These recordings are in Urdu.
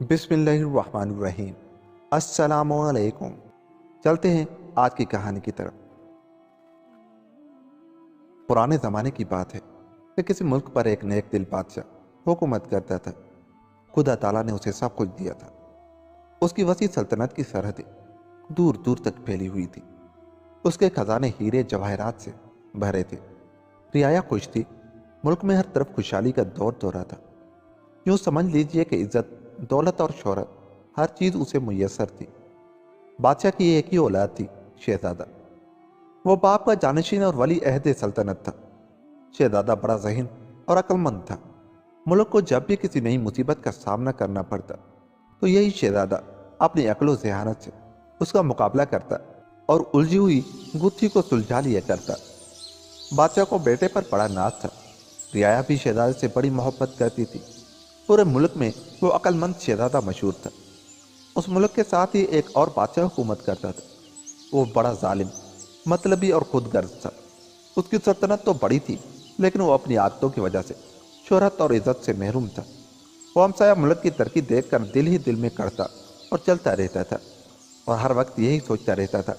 بسم اللہ الرحمن الرحیم۔ السلام علیکم۔ چلتے ہیں آج کی کہانی کی طرف۔ پرانے زمانے کی بات ہے کہ کسی ملک پر ایک نیک دل بادشاہ حکومت کرتا تھا۔ خدا تعالیٰ نے اسے سب کچھ دیا تھا۔ اس کی وسیع سلطنت کی سرحدیں دور دور تک پھیلی ہوئی تھی۔ اس کے خزانے ہیرے جواہرات سے بھرے تھے۔ رعایا خوش تھی۔ ملک میں ہر طرف خوشحالی کا دور دورہ تھا۔ یوں سمجھ لیجئے کہ عزت، دولت اور شہرت ہر چیز اسے میسر تھی۔ بادشاہ کی ایک ہی اولاد تھی، شہزادہ۔ وہ باپ کا جانشین اور ولی عہد سلطنت تھا۔ شہزادہ بڑا ذہین اور عقل مند تھا۔ ملک کو جب بھی کسی نئی مصیبت کا سامنا کرنا پڑتا تو یہی شہزادہ اپنی عقل و ذہانت سے اس کا مقابلہ کرتا اور الجھی ہوئی گتھی کو سلجھا لیا کرتا۔ بادشاہ کو بیٹے پر بڑا ناز تھا۔ رعایا بھی شہزادے سے بڑی محبت کرتی تھی۔ پورے ملک میں وہ عقل مند شہزادہ مشہور تھا۔ اس ملک کے ساتھ ہی ایک اور بادشاہ حکومت کرتا تھا۔ وہ بڑا ظالم، مطلبی اور خود غرض تھا۔ اس کی سلطنت تو بڑی تھی، لیکن وہ اپنی عادتوں کی وجہ سے شہرت اور عزت سے محروم تھا۔ وہ ہمسایہ ملک کی ترقی دیکھ کر دل ہی دل میں کڑتا اور چلتا رہتا تھا، اور ہر وقت یہی سوچتا رہتا تھا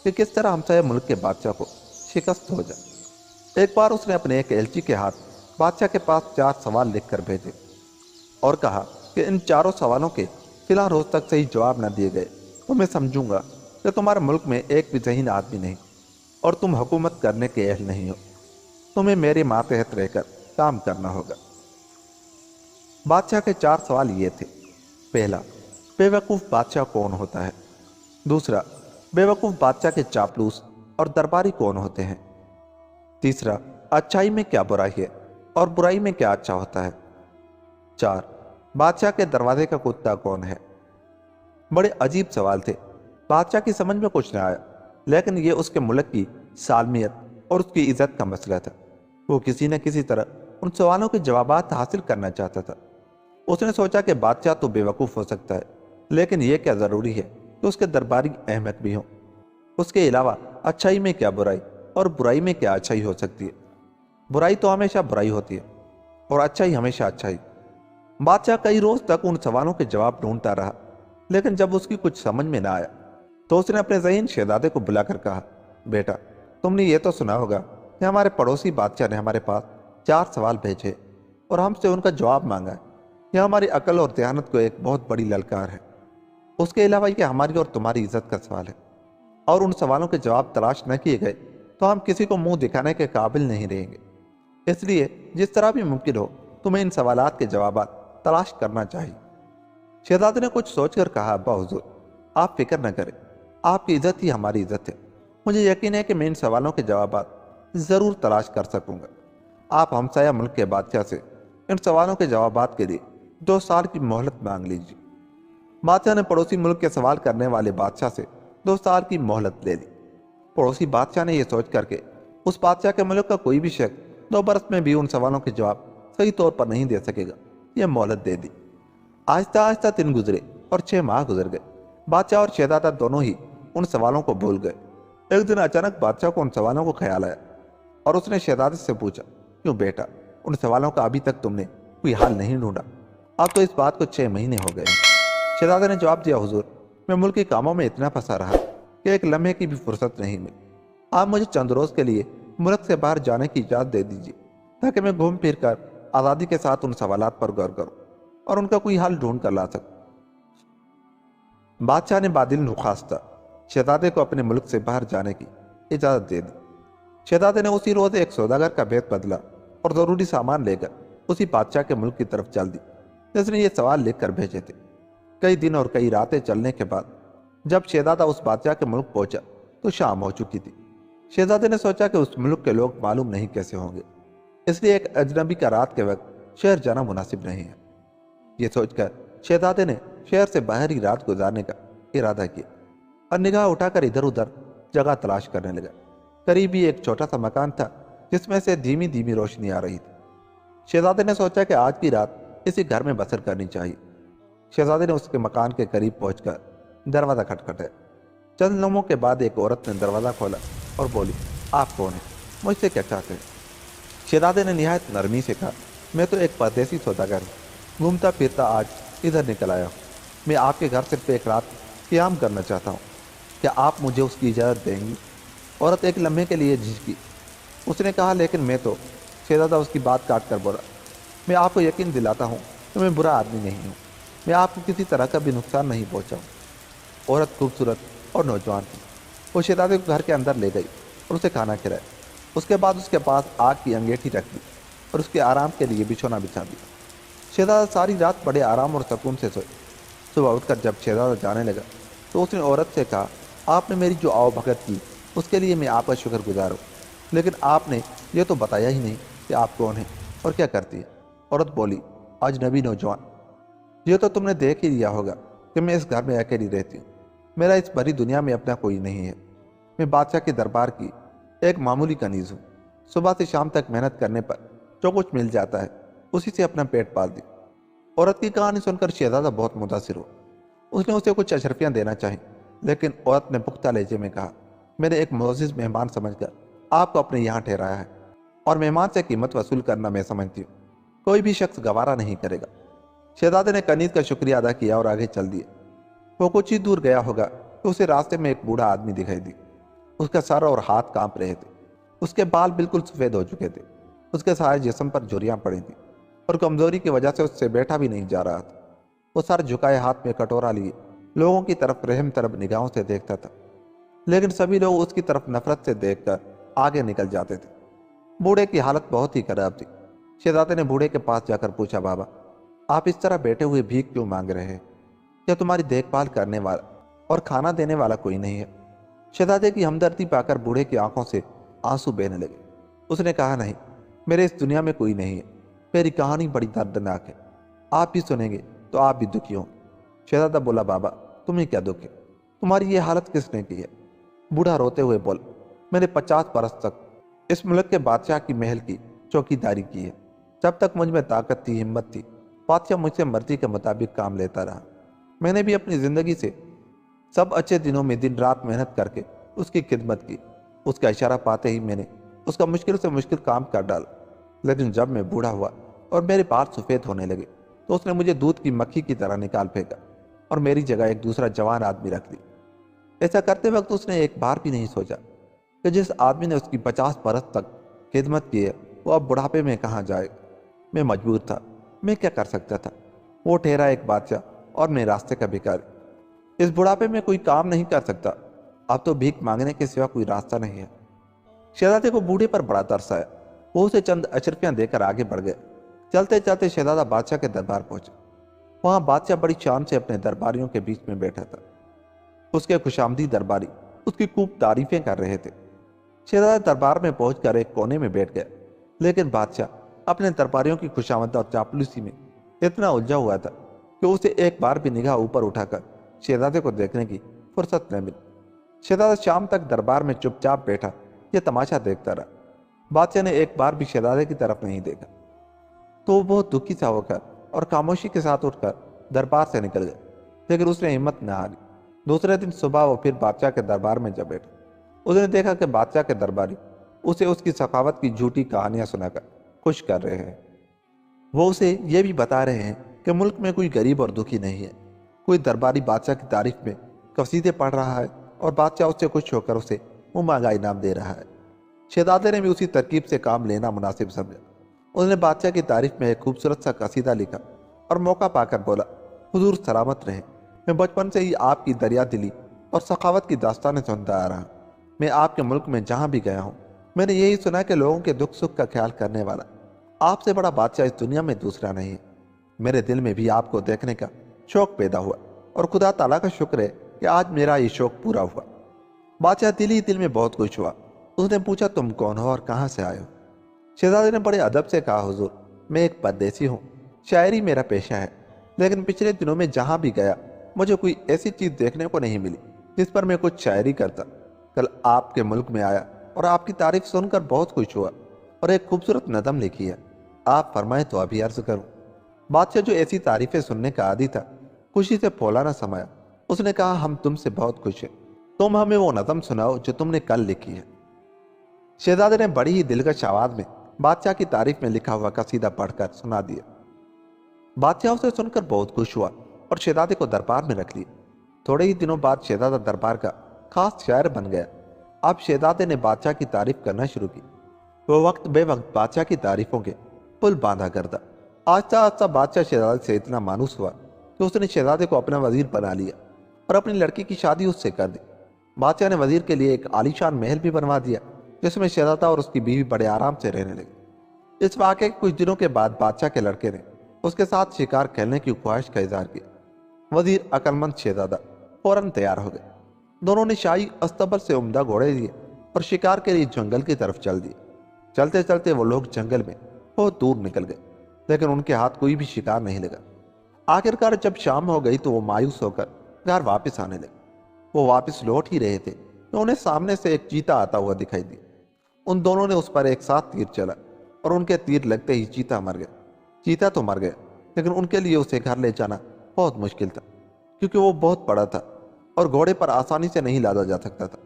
کہ کس طرح ہمسایہ ملک کے بادشاہ کو شکست ہو جائے۔ ایک بار اس نے اپنے ایک ایلچی کے ہاتھ بادشاہ کے پاس 4 سوال لکھ کر بھیجے اور کہا کہ ان 4 سوالوں کے فلاں روز تک صحیح جواب نہ دیے گئے تو میں سمجھوں گا کہ تمہارے ملک میں ایک بھی ذہین آدمی نہیں اور تم حکومت کرنے کے اہل نہیں ہو۔ تمہیں میرے ماتحت رہ کر کام کرنا ہوگا۔ بادشاہ کے 4 سوال یہ تھے۔ پہلا، بے وقوف بادشاہ کون ہوتا ہے؟ دوسرا، بے وقوف بادشاہ کے چاپلوس اور درباری کون ہوتے ہیں؟ تیسرا، اچھائی میں کیا برائی ہے اور برائی میں کیا اچھا ہوتا ہے؟ 4، بادشاہ کے دروازے کا کتا کون ہے؟ بڑے عجیب سوال تھے۔ بادشاہ کی سمجھ میں کچھ نہ آیا، لیکن یہ اس کے ملک کی سالمیت اور اس کی عزت کا مسئلہ تھا۔ وہ کسی نہ کسی طرح ان سوالوں کے جوابات حاصل کرنا چاہتا تھا۔ اس نے سوچا کہ بادشاہ تو بے وقوف ہو سکتا ہے، لیکن یہ کیا ضروری ہے کہ اس کے درباری احمق بھی ہوں؟ اس کے علاوہ اچھائی میں کیا برائی اور برائی میں کیا اچھائی ہو سکتی ہے؟ برائی تو ہمیشہ برائی ہوتی ہے اور اچھائی ہمیشہ اچھائی۔ بادشاہ کئی روز تک ان سوالوں کے جواب ڈھونڈتا رہا، لیکن جب اس کی کچھ سمجھ میں نہ آیا تو اس نے اپنے ذہین شہزادے کو بلا کر کہا، بیٹا، تم نے یہ تو سنا ہوگا کہ ہمارے پڑوسی بادشاہ نے ہمارے پاس 4 سوال بھیجے اور ہم سے ان کا جواب مانگا ہے۔ یہ ہماری عقل اور ذہانت کو ایک بہت بڑی للکار ہے۔ اس کے علاوہ یہ ہماری اور تمہاری عزت کا سوال ہے، اور ان سوالوں کے جواب تلاش نہ کیے گئے تو ہم کسی کو منہ دکھانے کے قابل نہیں رہیں گے۔ اس لیے جس طرح بھی ممکن ہو تمہیں ان سوالات کے جوابات تلاش کرنا چاہیے۔ شہزادے نے کچھ سوچ کر کہا، ابا حضور، آپ فکر نہ کریں، آپ کی عزت ہی ہماری عزت ہے۔ مجھے یقین ہے کہ میں ان سوالوں کے جوابات ضرور تلاش کر سکوں گا۔ آپ ہمسایہ ملک کے بادشاہ سے ان سوالوں کے جوابات کے لیے 2 سال کی مہلت مانگ لیجیے۔ بادشاہ نے پڑوسی ملک کے سوال کرنے والے بادشاہ سے 2 سال کی مہلت لے لی۔ پڑوسی بادشاہ نے یہ سوچ کر کے اس بادشاہ کے ملک کا کوئی بھی شخص 2 برس میں بھی ان سوالوں کے جواب صحیح طور پر نہیں دے سکے گا، یہ مہلت دے دی۔ آہستہ آہستہ 3 گزرے اور 6 ماہ گزر گئے۔ بادشاہ اور شہزادہ دونوں ہی ان سوالوں کو بھول گئے۔ ایک دن اچانک بادشاہ کو ان سوالوں کو خیال آیا اور اس نے شہزادے سے پوچھا، کیوں بیٹا، ان سوالوں کا ابھی تک تم نے کوئی حل نہیں ڈھونڈا؟ اب تو اس بات کو 6 مہینے ہو گئے ہیں۔ شہزادے نے جواب دیا، حضور، میں ملک کے کاموں میں اتنا پھنسا رہا کہ ایک لمحے کی بھی فرصت نہیں ملی۔ آپ مجھے چند روز کے لیے ملک سے باہر جانے کی اجازت دے دیجیے تاکہ میں گھوم پھر کر آزادی کے ساتھ ان سوالات پر غور کروں اور ان کا کوئی حل ڈھونڈ کر لا سکوں۔ بادشاہ نے بادل نخواستہ شہزادے کو اپنے ملک سے باہر جانے کی اجازت دے دی۔ شہزادے نے اسی روز ایک سوداگر کا بھیت بدلا اور ضروری سامان لے کر اسی بادشاہ کے ملک کی طرف چل دی جس نے یہ سوال لکھ کر بھیجے تھے۔ کئی دن اور کئی راتیں چلنے کے بعد جب شہزادہ اس بادشاہ کے ملک پہنچا تو شام ہو چکی تھی۔ شہزادے نے سوچا کہ اس ملک کے لوگ معلوم نہیں کیسے ہوں گے، اس لیے ایک اجنبی کا رات کے وقت شہر جانا مناسب نہیں ہے۔ یہ سوچ کر شہزادے نے شہر سے باہر ہی رات گزارنے کا ارادہ کیا اور نگاہ اٹھا کر ادھر ادھر جگہ تلاش کرنے لگا۔ قریب ہی ایک چھوٹا سا مکان تھا جس میں سے دھیمی دھیمی روشنی آ رہی تھی۔ شہزادے نے سوچا کہ آج کی رات اسی گھر میں بسر کرنی چاہیے۔ شہزادے نے اس کے مکان کے قریب پہنچ کر دروازہ کھٹکھٹایا۔ چند لمحوں کے بعد ایک عورت نے دروازہ کھولا اور بولی، آپ کون ہیں؟ مجھ سے کیا چاہتے ہیں؟ شہزادے نے نہایت نرمی سے کہا، میں تو ایک پردیسی سوداگر ہوں، گھومتا پھرتا آج ادھر نکل آیا ہوں۔ میں آپ کے گھر صرف ایک رات قیام کرنا چاہتا ہوں، کیا آپ مجھے اس کی اجازت دیں گی؟ عورت ایک لمحے کے لیے جھجکی۔ اس نے کہا لیکن میں تو… شہزادہ اس کی بات کاٹ کر بولا، میں آپ کو یقین دلاتا ہوں کہ میں برا آدمی نہیں ہوں، میں آپ کو کسی طرح کا بھی نقصان نہیں پہنچاؤں۔ عورت خوبصورت اور نوجوان تھی۔ وہ شہزادے کو گھر کے اندر لے گئی اور اسے کھانا کھلایا۔ اس کے بعد اس کے پاس آگ کی انگیٹھی رکھ دی اور اس کے آرام کے لیے بچھونا بچھا دیا۔ شہزادہ ساری رات بڑے آرام اور سکون سے سوئے۔ صبح اٹھ کر جب شہزادہ جانے لگا تو اس نے عورت سے کہا، آپ نے میری جو آؤ بھگت کی اس کے لیے میں آپ کا شکر گزار ہوں، لیکن آپ نے یہ تو بتایا ہی نہیں کہ آپ کون ہیں اور کیا کرتی ہیں۔ عورت بولی، اجنبی نوجوان، یہ تو تم نے دیکھ ہی لیا ہوگا کہ میں اس گھر میں اکیلی رہتی ہوں، میرا اس بڑی دنیا میں اپنا کوئی نہیں ہے، میں بادشاہ کے دربار کی ایک معمولی کنیز ہوں، صبح سے شام تک محنت کرنے پر جو کچھ مل جاتا ہے اسی سے اپنا پیٹ پال دی۔ عورت کی کہانی سن کر شہزادہ بہت متاثر ہوا۔ اس نے اسے کچھ اشرفیاں دینا چاہیں، لیکن عورت نے پختہ لہجے میں کہا، میں نے ایک معزز مہمان سمجھ کر آپ کو اپنے یہاں ٹھہرایا ہے، اور مہمان سے قیمت وصول کرنا میں سمجھتی ہوں کوئی بھی شخص گوارا نہیں کرے گا۔ شہزادے نے کنیز کا شکریہ ادا کیا اور آگے چل دیے۔ وہ کچھ ہی دور گیا ہوگا کہ اسے راستے میں ایک بوڑھا آدمی دکھائی دی۔ اس کا سر اور ہاتھ کانپ رہے تھے، اس کے بال بالکل سفید ہو چکے تھے، اس کے سارے جسم پر جھریاں پڑی تھیں اور کمزوری کی وجہ سے اس سے بیٹھا بھی نہیں جا رہا تھا۔ وہ سر جھکائے ہاتھ میں کٹورا لیے لوگوں کی طرف رحم طلب نگاہوں سے دیکھتا تھا، لیکن سبھی لوگ اس کی طرف نفرت سے دیکھ کر آگے نکل جاتے تھے۔ بوڑھے کی حالت بہت ہی خراب تھی۔ شہزادے نے بوڑھے کے پاس جا کر پوچھا، بابا آپ اس طرح بیٹھے ہوئے بھیک کیوں مانگ رہے ہیں؟ کیا تمہاری دیکھ بھال کرنے والا اور کھانا دینے والا کوئی نہیں ہے؟ شہزادے کی ہمدردی پا کر بوڑھے کی آنکھوں سے آنسو بہنے لگے۔ اس نے کہا، نہیں، میرے اس دنیا میں کوئی نہیں ہے، میری کہانی بڑی دردناک ہے، آپ بھی سنیں گے تو آپ بھی دکھی ہوں گے۔ شہزادہ بولا، بابا تمہیں کیا دکھ ہے؟ تمہاری یہ حالت کس نے کی ہے؟ بوڑھا روتے ہوئے بولا، میں نے 50 برس تک اس ملک کے بادشاہ کی محل کی چوکی داری کی ہے۔ جب تک مجھ میں طاقت تھی، ہمت تھی، بادشاہ مجھ سے مرضی کے مطابق کام لیتا رہا۔ میں نے بھی اپنی زندگی سے سب اچھے دنوں میں دن رات محنت کر کے اس کی خدمت کی۔ اس کا اشارہ پاتے ہی میں نے اس کا مشکل سے مشکل کام کر ڈالا، لیکن جب میں بوڑھا ہوا اور میرے بال سفید ہونے لگے تو اس نے مجھے دودھ کی مکھی کی طرح نکال پھینکا اور میری جگہ ایک دوسرا جوان آدمی رکھ دی۔ ایسا کرتے وقت اس نے ایک بار بھی نہیں سوچا کہ جس آدمی نے اس کی 50 برس تک خدمت کی ہے وہ اب بڑھاپے میں کہاں جائے گا۔ میں مجبور تھا، میں کیا کر سکتا تھا؟ وہ ٹھہرا ایک بادشاہ اور میں راستے کا بھکاری، اس بڑھاپے میں کوئی کام نہیں کر سکتا، اب تو بھیک مانگنے کے سوا کوئی راستہ نہیں ہے۔ شہزادے کو بوڑھے پر بڑا ترس آیا، وہ اسے چند اشرفیاں دے کر آگے بڑھ گئے۔ چلتے چلتے شہزادہ بادشاہ کے دربار پہنچے۔ وہاں بادشاہ بڑی شان سے اپنے درباریوں کے بیچ میں بیٹھا تھا۔ اس کے خوشامدی درباری اس کی خوب تعریفیں کر رہے تھے۔ شہزادہ دربار میں پہنچ کر ایک کونے میں بیٹھ گیا، لیکن بادشاہ اپنے درباریوں کی خوشامد اور چاپلوسی میں اتنا الجھا ہوا تھا کہ اسے ایک بار بھی نگاہ اوپر اٹھا کر شہزادے کو دیکھنے کی فرصت نہ ملی۔ شہزادہ شام تک دربار میں چپ چاپ بیٹھا یہ تماشا دیکھتا رہا۔ بادشاہ نے ایک بار بھی شہزادے کی طرف نہیں دیکھا تو وہ بہت دکھی سا ہو کر اور خاموشی کے ساتھ اٹھ کر دربار سے نکل گیا، لیکن اس نے ہمت نہ ہاری۔ دوسرے دن صبح وہ پھر بادشاہ کے دربار میں جا بیٹھا۔ اس نے دیکھا کہ بادشاہ کے درباری اسے اس کی سخاوت کی جھوٹی کہانیاں سنا کر خوش کر رہے ہیں۔ وہ اسے یہ بھی بتا رہے ہیں کہ ملک میں کوئی غریب اور دکھی نہیں ہے۔ کوئی درباری بادشاہ کی تعریف میں قصیدے پڑھ رہا ہے اور بادشاہ اس سے خوش ہو کر اسے مہنگا انعام دے رہا ہے۔ شہزادے نے بھی اسی ترکیب سے کام لینا مناسب سمجھا۔ اس نے بادشاہ کی تعریف میں ایک خوبصورت سا قصیدہ لکھا اور موقع پا کر بولا، حضور سلامت رہیں، میں بچپن سے ہی آپ کی دریا دلی اور سخاوت کی داستانیں سنتا آ رہا ہوں۔ میں آپ کے ملک میں جہاں بھی گیا ہوں میں نے یہی سنا کہ لوگوں کے دکھ سکھ کا خیال کرنے والا آپ سے بڑا بادشاہ اس دنیا میں دوسرا نہیں ہے۔ میرے دل میں بھی آپ کو دیکھنے کا شوق پیدا ہوا اور خدا تعالیٰ کا شکر ہے کہ آج میرا یہ شوق پورا ہوا۔ بادشاہ دل ہی دل میں بہت خوش ہوا۔ اس نے پوچھا، تم کون ہو اور کہاں سے آئے ہو؟ شہزادے نے بڑے ادب سے کہا، حضور میں ایک پردیسی ہوں، شاعری میرا پیشہ ہے، لیکن پچھلے دنوں میں جہاں بھی گیا مجھے کوئی ایسی چیز دیکھنے کو نہیں ملی جس پر میں کچھ شاعری کرتا۔ کل آپ کے ملک میں آیا اور آپ کی تعریف سن کر بہت خوش ہوا اور ایک خوبصورت نظم لکھی ہے، آپ فرمائیں تو ابھی عرض کروں۔ بادشاہ جو ایسی تعریفیں سننے کا عادی تھا خوشی سے پھولا نہ سمایا۔ اس نے کہا، ہم تم سے بہت خوش ہیں، تم ہمیں وہ نظم سناؤ جو تم نے کل لکھی ہے۔ شہزادے نے بڑی ہی دلکش آواز میں بادشاہ کی تعریف میں لکھا ہوا قصیدہ پڑھ کر سنا دیا۔ بادشاہ اسے سن کر بہت خوش ہوا اور شہزادے کو دربار میں رکھ لیا۔ تھوڑے ہی دنوں بعد شہزادہ دربار کا خاص شاعر بن گیا۔ اب شہزادے نے بادشاہ کی تعریف کرنا شروع کی۔ وہ وقت بے وقت بادشاہ کی تعریفوں کے پل باندھا کرتا۔ آہستہ آہستہ بادشاہ شہزادے سے اتنا مانوس ہوا کہ اس نے شہزادے کو اپنا وزیر بنا لیا اور اپنی لڑکی کی شادی اس سے کر دی۔ بادشاہ نے وزیر کے لیے ایک عالیشان محل بھی بنوا دیا جس میں شہزادہ اور اس کی بیوی بڑے آرام سے رہنے لگے۔ اس واقعے کے کچھ دنوں کے بعد بادشاہ کے لڑکے نے اس کے ساتھ شکار کھیلنے کی خواہش کا اظہار کیا۔ وزیر عقل مند شہزادہ فوراً تیار ہو گئے۔ دونوں نے شاہی استبل سے عمدہ گھوڑے دیے اور شکار کے لیے جنگل کی طرف چل دیے۔ چلتے چلتے وہ لوگ جنگل میں بہت دور نکل گئے لیکن ان کے ہاتھ کوئی بھی شکار نہیں لگا۔ آخرکار جب شام ہو گئی تو وہ مایوس ہو کر گھر واپس آنے لگے۔ وہ واپس لوٹ ہی رہے تھے کہ انہیں سامنے سے ایک چیتا آتا ہوا دکھائی دیا۔ ان دونوں نے اس پر ایک ساتھ تیر چلا اور ان کے تیر لگتے ہی چیتا مر گیا۔ چیتا تو مر گیا لیکن ان کے لیے اسے گھر لے جانا بہت مشکل تھا کیونکہ وہ بہت بڑا تھا اور گھوڑے پر آسانی سے نہیں لادا جا سکتا تھا۔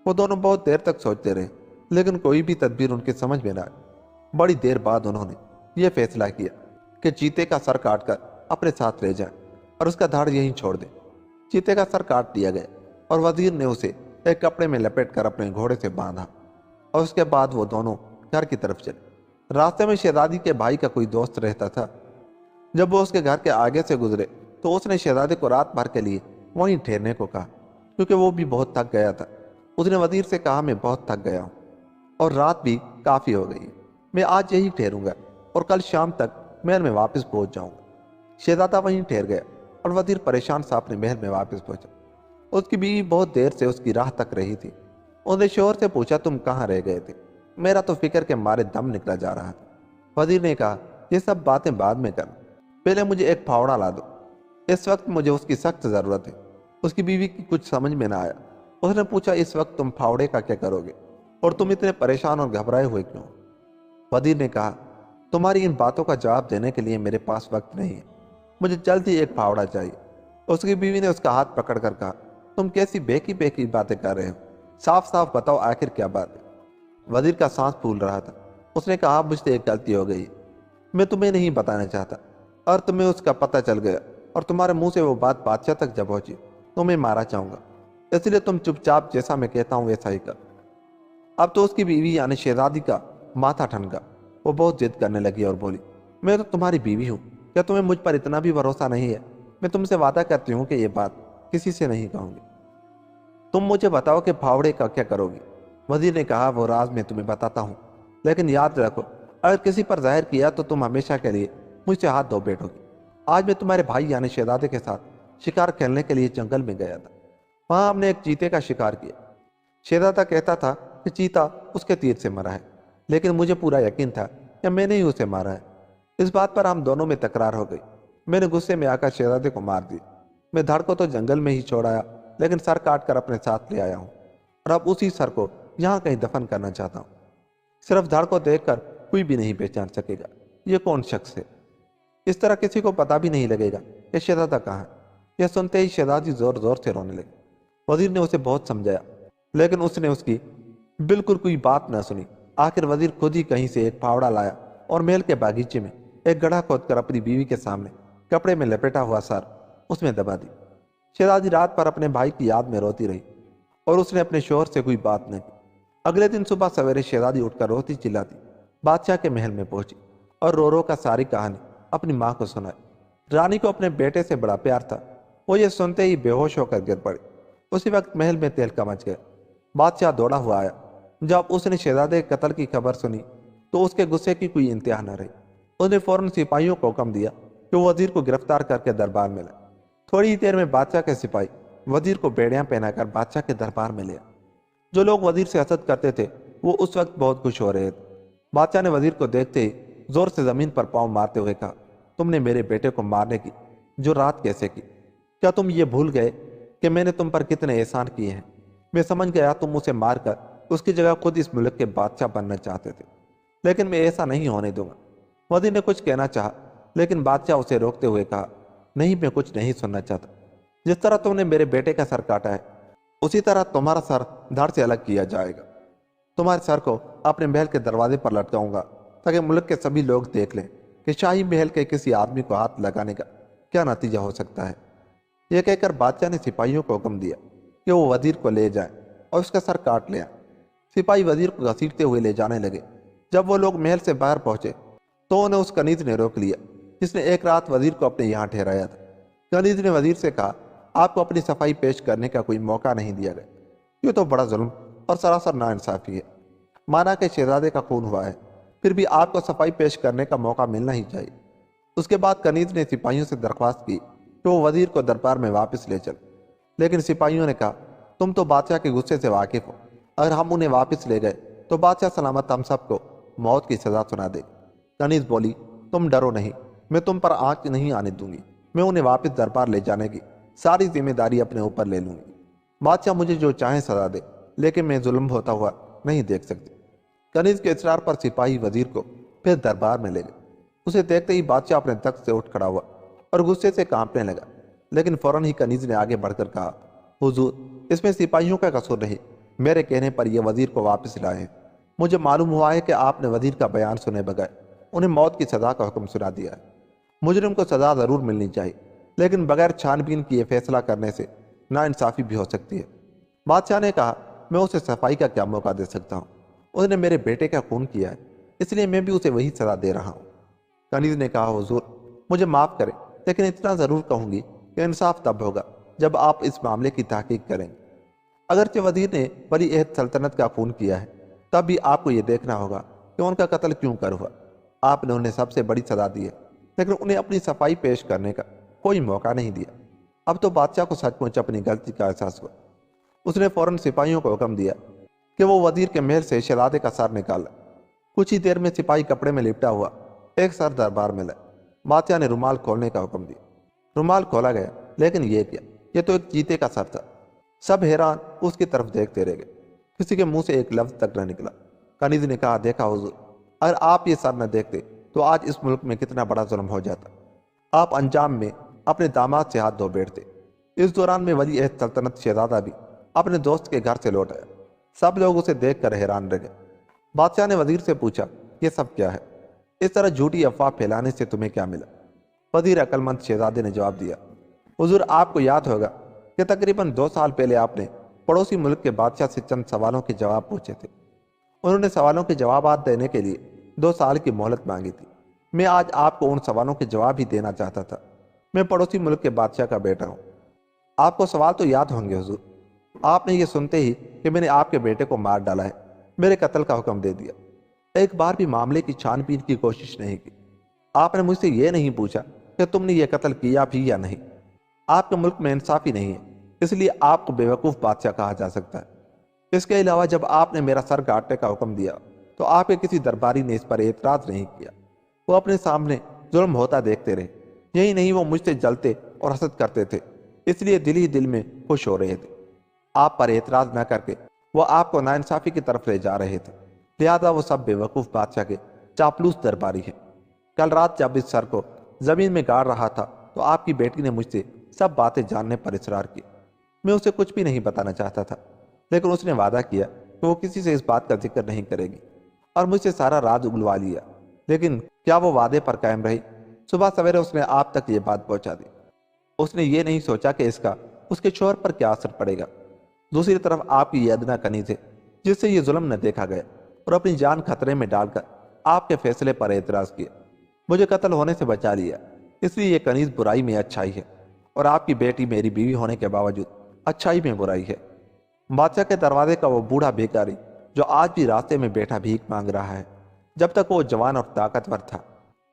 وہ دونوں بہت دیر تک سوچتے رہے لیکن کوئی بھی تدبیر ان کے سمجھ میں نہ آئی۔ بڑی دیر بعد انہوں نے یہ فیصلہ کیا کہ چیتے کا سر کاٹ کر اپنے ساتھ لے جائیں اور اس کا دھڑ یہیں چھوڑ دیں۔ چیتے کا سر کاٹ دیا گیا اور وزیر نے اسے ایک کپڑے میں لپیٹ کر اپنے گھوڑے سے باندھا اور اس کے بعد وہ دونوں گھر کی طرف چلے۔ راستے میں شہزادی کے بھائی کا کوئی دوست رہتا تھا۔ جب وہ اس کے گھر کے آگے سے گزرے تو اس نے شہزادے کو رات بھر کے لیے وہیں ٹھہرنے کو کہا کیونکہ وہ بھی بہت تھک گیا تھا۔ اس نے وزیر سے کہا میں بہت تھک گیا ہوں اور رات بھی کافی ہو گئی ہے، میں آج یہی ٹھہروں گا اور کل شام تک محل میں واپس پہنچ جاؤں گا۔ شہزادہ وہیں ٹھہر گیا اور وزیر پریشان سا اپنے محل میں واپس پہنچا۔ اس کی بیوی بہت دیر سے اس کی راہ تک رہی تھی۔ اس نے شوہر سے پوچھا تم کہاں رہ گئے تھے؟ میرا تو فکر کے مارے دم نکلا جا رہا تھا۔ وزیر نے کہا یہ سب باتیں بعد میں کرنا، پہلے مجھے ایک پھاوڑا لا دو، اس وقت مجھے اس کی سخت ضرورت ہے۔ اس کی بیوی کی کچھ سمجھ میں نہ آیا۔ اس نے پوچھا اس وقت تم پھاوڑے کا کیا کرو گے اور تم اتنے پریشان اور گھبرائے ہوئے کیوں؟ وزیر نے کہا تمہاری ان باتوں کا جواب دینے کے لیے میرے پاس وقت نہیں ہے، مجھے جلد ہی ایک پھاوڑا چاہیے۔ اس کی بیوی نے اس کا ہاتھ پکڑ کر کہا تم کیسی بیکی بیکی باتیں کر رہے ہو، صاف صاف بتاؤ آخر کیا بات ہے۔ وزیر کا سانس پھول رہا تھا۔ اس نے کہا مجھ سے ایک غلطی ہو گئی، میں تمہیں نہیں بتانا چاہتا اور تمہیں اس کا پتہ چل گیا اور تمہارے منہ سے وہ بات بادشاہ تک جب پہنچی تو میں مارا چاہوں گا، اس لیے تم چپ چاپ جیسا میں کہتا ہوں ویسا ہی کر۔ اب تو اس کی بیوی یعنی شہزادی کا ماتھا ٹھنکا۔ وہ بہت ضد کرنے لگی اور بولی میں تو تمہاری بیوی ہوں، کیا تمہیں مجھ پر اتنا بھی بھروسہ نہیں ہے؟ میں تم سے وعدہ کرتی ہوں کہ یہ بات کسی سے نہیں کہوں گی۔ تم مجھے بتاؤ کہ پھاوڑے کا کیا کرو گی؟ وزیر نے کہا وہ راز میں تمہیں بتاتا ہوں، لیکن یاد رکھو اگر کسی پر ظاہر کیا تو تم ہمیشہ کے لیے مجھ سے ہاتھ دھو بیٹھو گی۔ آج میں تمہارے بھائی یعنی شہزادے کے ساتھ شکار کھیلنے کے لیے جنگل میں گیا تھا۔ وہاں ہم نے ایک چیتے کا شکار کیا۔ شہزادہ کہتا تھا کہ چیتا اس کے تیر سے مرا ہے، لیکن مجھے پورا یقین تھا کہ میں نے ہی اسے مارا ہے۔ اس بات پر ہم دونوں میں تکرار ہو گئی۔ میں نے غصے میں آ کر شہزادے کو مار دیا۔ میں دھڑ کو تو جنگل میں ہی چھوڑ آیا لیکن سر کاٹ کر اپنے ساتھ لے آیا ہوں اور اب اسی سر کو یہاں کہیں دفن کرنا چاہتا ہوں۔ صرف دھڑ کو دیکھ کر کوئی بھی نہیں پہچان سکے گا یہ کون شخص ہے۔ اس طرح کسی کو پتہ بھی نہیں لگے گا کہ شہزادہ کہاں ہے۔ یہ سنتے ہی شہزادی زور زور سے رونے لگی۔ وزیر نے اسے بہت سمجھایا لیکن اس نے اس کی بالکل کوئی بات نہ سنی۔ آخر وزیر خود ہی کہیں سے ایک پھاوڑا لایا اور محل کے باغیچے میں ایک گڑھا کھود کر اپنی بیوی کے سامنے کپڑے میں لپیٹا ہوا سر اس میں دبا دی۔ شہزادی رات پر اپنے بھائی کی یاد میں روتی رہی اور اس نے اپنے شوہر سے کوئی بات نہ کی۔ اگلے دن صبح سویرے شہزادی اٹھ کر روتی چلاتی بادشاہ کے محل میں پہنچی اور رو رو کا ساری کہانی اپنی ماں کو سنائی۔ رانی کو اپنے بیٹے سے بڑا پیار تھا۔ وہ یہ سنتے ہی بے ہوش ہو کر گر پڑی۔ اسی وقت محل میں تہلکا مچ گیا۔ بادشاہ دوڑا ہوا آیا۔ جب اس نے شہزادے کے قتل کی خبر سنی تو اس کے غصے کی کوئی انتہا نہ رہی۔ اس نے فوراً سپاہیوں کو حکم دیا کہ وہ وزیر کو گرفتار کر کے دربار میں لائے۔ تھوڑی ہی دیر میں بادشاہ کے سپاہی وزیر کو بیڑیاں پہنا کر بادشاہ کے دربار میں لیا۔ جو لوگ وزیر سے حسد کرتے تھے وہ اس وقت بہت خوش ہو رہے تھے۔ بادشاہ نے وزیر کو دیکھتے ہی زور سے زمین پر پاؤں مارتے ہوئے کہا تم نے میرے بیٹے کو مارنے کی جو رات کیسے کی؟ کیا تم یہ بھول گئے کہ میں نے تم پر کتنے احسان کیے ہیں؟ میں سمجھ گیا تم اسے مار کر اس کی جگہ خود اس ملک کے بادشاہ بننا چاہتے تھے، لیکن میں ایسا نہیں ہونے دوں گا۔ وزیر نے کچھ کہنا چاہا لیکن بادشاہ اسے روکتے ہوئے کہا نہیں میں کچھ نہیں سننا چاہتا۔ جس طرح تم نے میرے بیٹے کا سر کاٹا ہے اسی طرح تمہارا سر دھڑ سے الگ کیا جائے گا۔ تمہارے سر کو اپنے محل کے دروازے پر لٹکاؤں گا تاکہ ملک کے سبھی لوگ دیکھ لیں کہ شاہی محل کے کسی آدمی کو ہاتھ لگانے کا کیا نتیجہ ہو سکتا ہے؟ یہ کہہ کر بادشاہ نے سپاہیوں کو حکم دیا کہ وہ وزیر کو لے جائیں اور اس کا سر کاٹ لیں۔ سپاہی وزیر کو گھسیٹتے ہوئے لے جانے لگے۔ جب وہ لوگ محل سے باہر پہنچے تو انہیں اس کنیز نے روک لیا جس نے ایک رات وزیر کو اپنے یہاں ٹھہرایا تھا۔ کنیز نے وزیر سے کہا، آپ کو اپنی صفائی پیش کرنے کا کوئی موقع نہیں دیا گیا، یہ تو بڑا ظلم اور سراسر ناانصافی ہے۔ مانا کہ شہزادے کا خون ہوا ہے، پھر بھی آپ کو صفائی پیش کرنے کا موقع ملنا ہی چاہیے۔ اس کے بعد کنیز نے سپاہیوں سے درخواست کی کہ وہ وزیر کو دربار میں واپس لے چل، لیکن سپاہیوں نے کہا، تم تو بادشاہ کے غصے سے واقف ہو، اگر ہم انہیں واپس لے گئے تو بادشاہ سلامت ہم سب کو موت کی سزا سنا دے گا۔ کنیز بولی، تم ڈرو نہیں، میں تم پر آنچ نہیں آنے دوں گی، میں انہیں واپس دربار لے جانے کی ساری ذمہ داری اپنے اوپر لے لوں گی۔ بادشاہ مجھے جو چاہیں سزا دے، لیکن میں ظلم ہوتا ہوا نہیں دیکھ سکتی۔ کنیز کے اصرار پر سپاہی وزیر کو پھر دربار میں لے گئے۔ اسے دیکھتے ہی بادشاہ اپنے تخت سے اٹھ کھڑا ہوا اور غصے سے کانپنے لگا، لیکن فوراً ہی کنیز نے آگے بڑھ کر کہا، حضور، اس میں سپاہیوں کا قصور نہیں، میرے کہنے پر یہ وزیر کو واپس لائے ہیں۔ مجھے معلوم ہوا ہے کہ آپ نے وزیر کا بیان سنے بغیر انہیں موت کی سزا کا حکم سنا دیا ہے۔ مجرم کو سزا ضرور ملنی چاہیے، لیکن بغیر چھان بین کیے فیصلہ کرنے سے ناانصافی بھی ہو سکتی ہے۔ بادشاہ نے کہا، میں اسے صفائی کا کیا موقع دے سکتا ہوں؟ اس نے میرے بیٹے کا خون کیا ہے، اس لیے میں بھی اسے وہی سزا دے رہا ہوں۔ کنیز نے کہا، حضور مجھے معاف کریں، لیکن اتنا ضرور کہوں گی کہ انصاف تب ہوگا جب آپ اس معاملے کی تحقیق کریں گے۔ اگرچہ وزیر نے ولی عہد سلطنت کا خون کیا ہے، تب بھی آپ کو یہ دیکھنا ہوگا کہ ان کا قتل کیوں کر ہوا۔ آپ نے انہیں سب سے بڑی سزا دی ہے، لیکن انہیں اپنی صفائی پیش کرنے کا کوئی موقع نہیں دیا۔ اب تو بادشاہ کو سچ مچ اپنی غلطی کا احساس ہوا۔ اس نے فوراً سپاہیوں کو حکم دیا کہ وہ وزیر کے محل سے شہزادے کا سر نکالا۔ کچھ ہی دیر میں سپاہی کپڑے میں لپٹا ہوا ایک سر دربار میں لائے۔ بادشاہ نے رومال کھولنے کا حکم دیا۔ رومال کھولا گیا، لیکن یہ کیا، یہ تو ایک چیتے کا سر تھا۔ سب حیران اس کی طرف دیکھتے رہ گئے، کسی کے منہ سے ایک لفظ تک نہ نکلا۔ کنیز نے کہا، دیکھا حضور، اگر آپ یہ سر نہ دیکھتے تو آج اس ملک میں کتنا بڑا ظلم ہو جاتا۔ آپ انجام میں اپنے داماد سے ہاتھ دھو بیٹھتے۔ اس دوران میں ولی عہد سلطنت شہزادہ بھی اپنے دوست کے گھر سے لوٹ آیا۔ سب لوگ اسے دیکھ کر حیران رہ گئے۔ بادشاہ نے وزیر سے پوچھا، یہ سب کیا ہے؟ اس طرح جھوٹی افواہ پھیلانے سے تمہیں کیا ملا؟ وزیر عقل مند شہزادے نے جواب دیا، حضور آپ کو یاد ہوگا کہ تقریباً 2 سال پہلے آپ نے پڑوسی ملک کے بادشاہ سے چند سوالوں کے جواب پوچھے تھے۔ انہوں نے سوالوں کے جوابات دینے کے لیے 2 سال کی مہلت مانگی تھی۔ میں آج آپ کو ان سوالوں کے جواب ہی دینا چاہتا تھا۔ میں پڑوسی ملک کے بادشاہ کا بیٹا ہوں۔ آپ کو سوال تو یاد ہوں گے حضور۔ آپ نے یہ سنتے ہی کہ میں نے آپ کے بیٹے کو مار ڈالا ہے، میرے قتل کا حکم دے دیا۔ ایک بار بھی معاملے کی چھان بین کی کوشش نہیں کی۔ آپ نے مجھ سے یہ نہیں پوچھا کہ تم نے یہ قتل کیا بھی یا نہیں۔ آپ کے ملک میں انصافی نہیں ہے، اس لیے آپ کو بیوقوف بادشاہ کہا جا سکتا ہے۔ اس کے علاوہ جب آپ نے میرا سر کاٹنے کا حکم دیا تو آپ کے کسی درباری نے اس پر اعتراض نہیں کیا۔ وہ اپنے سامنے ظلم ہوتا دیکھتے رہے۔ یہی نہیں، وہ مجھ سے جلتے اور حسد کرتے تھے، اس لیے دل ہی دل میں خوش ہو رہے تھے۔ آپ پر اعتراض نہ کر کے وہ آپ کو ناانصافی کی طرف لے جا رہے تھے، لہذا وہ سب بیوقوف بادشاہ کے چاپلوس درباری ہیں۔ کل رات جب اس سر کو زمین میں گاڑ رہا تھا تو آپ کی بیٹی نے مجھ سے سب باتیں جاننے پر اصرار کیا۔ میں اسے کچھ بھی نہیں بتانا چاہتا تھا، لیکن اس نے وعدہ کیا کہ وہ کسی سے اس بات کا ذکر نہیں کرے گی، اور مجھ سے سارا راز اگلوا لیا۔ لیکن کیا وہ وعدے پر قائم رہی؟ صبح سویرے اس نے آپ تک یہ بات پہنچا دی۔ اس نے یہ نہیں سوچا کہ اس کا اس کے شوہر پر کیا اثر پڑے گا۔ دوسری طرف آپ کی یہ ادنا کنیز ہے جس سے یہ ظلم نہ دیکھا گیا، اور اپنی جان خطرے میں ڈال کر آپ کے فیصلے پر اعتراض کیا، مجھے قتل ہونے سے بچا لیا۔ اس لیے یہ کنیز برائی میں اچھائی ہے، اور آپ کی بیٹی میری بیوی ہونے کے باوجود اچھائی میں برائی ہے۔ بادشاہ کے دروازے کا وہ بوڑھا بھیکاری جو آج بھی راستے میں بیٹھا بھیک مانگ رہا ہے، جب تک وہ جوان اور طاقتور تھا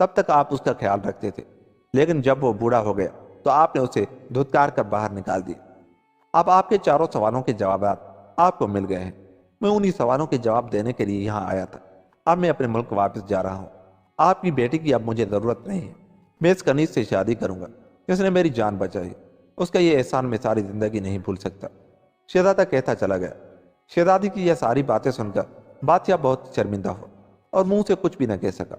تب تک آپ اس کا خیال رکھتے تھے، لیکن جب وہ بوڑھا ہو گیا تو آپ نے اسے دھتکار کر باہر نکال دیا۔ اب آپ کے چاروں سوالوں کے جوابات آپ کو مل گئے ہیں۔ میں انہی سوالوں کے جواب دینے کے لیے یہاں آیا تھا۔ اب میں اپنے ملک واپس جا رہا ہوں۔ آپ کی بیٹی کی اب مجھے ضرورت نہیں ہے۔ میں اس کنیز سے شادی کروں گا جس نے میری جان بچائی۔ اس کا یہ احسان میں ساری زندگی نہیں بھول سکتا۔ شہزادہ کہتا چلا گیا۔ شہزادی کی یہ ساری باتیں سن کر بادشاہ بہت شرمندہ ہوا اور منہ سے کچھ بھی نہ کہہ سکا۔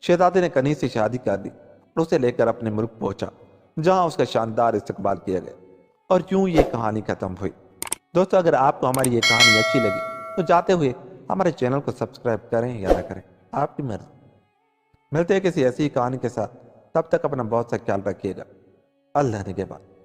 شہزادے نے کنیز سے شادی کر دی اور اسے لے کر اپنے ملک پہنچا، جہاں اس کا شاندار استقبال کیا گیا، اور یوں یہ کہانی ختم ہوئی۔ دوستو، اگر آپ کو ہماری یہ کہانی اچھی لگی تو جاتے ہوئے ہمارے چینل کو سبسکرائب کریں یا نہ کریں، آپ کی مرضی۔ ملتے ہیں کسی ایسی کہانی کے ساتھ، تب تک اپنا بہت سا خیال رکھیے گا۔ اللہ نگہبان۔